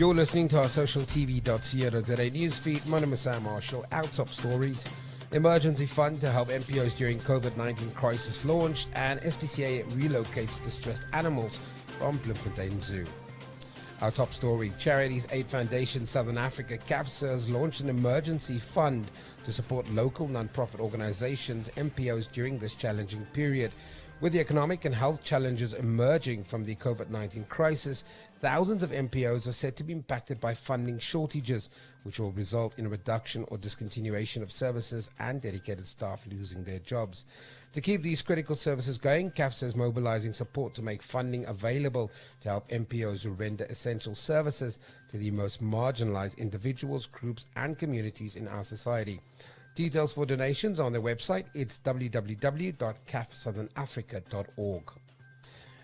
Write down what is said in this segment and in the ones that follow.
You're listening to our socialtv.co.za newsfeed. My name is Sam Marshall. Our top stories: emergency fund to help NPOs during COVID-19 crisis launched, and SPCA relocates distressed animals from Bloemfontein Zoo. Our top story: Charities Aid Foundation Southern Africa (CAFSA) has launched an emergency fund to support local non-profit organizations, NPOs, during this challenging period. With the economic and health challenges emerging from the COVID-19 crisis, thousands of NPOs are said to be impacted by funding shortages, which will result in a reduction or discontinuation of services and dedicated staff losing their jobs. To keep these critical services going, CAFSA is mobilizing support to make funding available to help NPOs who render essential services to the most marginalized individuals, groups, and communities in our society. Details for donations on their website. It's www.cafsouthernafrica.org.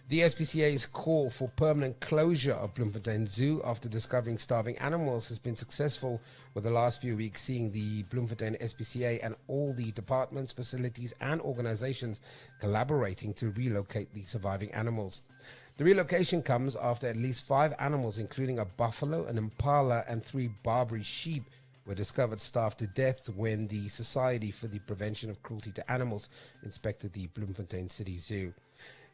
The SPCA's call for permanent closure of Bloemfontein Zoo after discovering starving animals has been successful, with the last few weeks seeing the Bloemfontein SPCA and all the departments, facilities and organizations collaborating to relocate the surviving animals. The relocation comes after at least 5 animals, including a buffalo, an impala and 3 Barbary sheep, were discovered starved to death when the Society for the Prevention of Cruelty to Animals inspected the Bloemfontein City Zoo.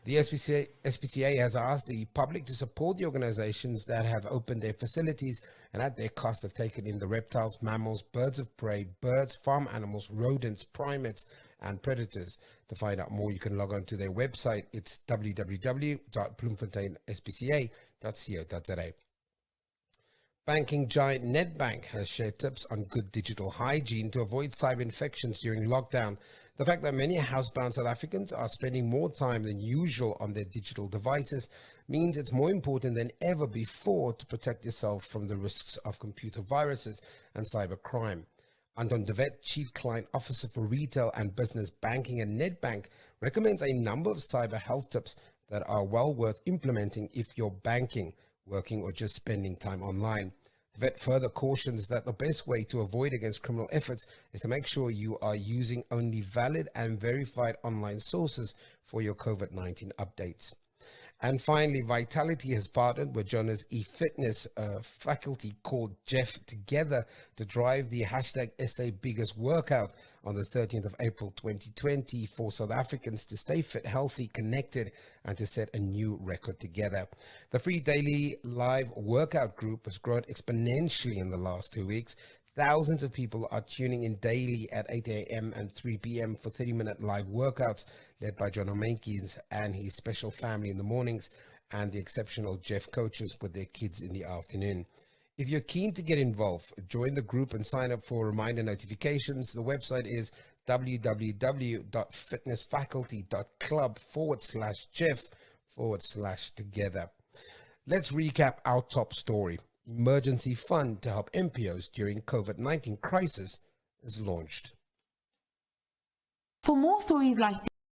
The SPCA has asked the public to support the organizations that have opened their facilities and at their cost have taken in the reptiles, mammals, birds of prey, birds, farm animals, rodents, primates and predators. To find out more, you can log on to their website. It's www.bloemfonteinspca.co.za. Banking giant Nedbank has shared tips on good digital hygiene to avoid cyber infections during lockdown. The fact that many housebound South Africans are spending more time than usual on their digital devices means it's more important than ever before to protect yourself from the risks of computer viruses and cyber crime. Anton de Wet, Chief Client Officer for Retail and Business Banking at Nedbank, recommends a number of cyber health tips that are well worth implementing if you're banking, working or just spending time online. The vet further cautions that the best way to avoid against criminal efforts is to make sure you are using only valid and verified online sources for your COVID-19 updates. And finally, Vitality has partnered with Jonas eFitness, a faculty called Jeff, together to drive the hashtag SA Biggest Workout on the 13th of April 2020 for South Africans to stay fit, healthy, connected, and to set a new record together. The free daily live workout group has grown exponentially in the last 2 weeks. Thousands of people are tuning in daily at 8 a.m. and 3 p.m. for 30-minute live workouts led by John O'Menkis and his special family in the mornings and the exceptional Jeff coaches with their kids in the afternoon. If you're keen to get involved, join the group and sign up for reminder notifications. The website is www.fitnessfaculty.club/Jeff/together. Let's recap our top story. Emergency fund to help NPOs during COVID-19 crisis is launched. For more stories like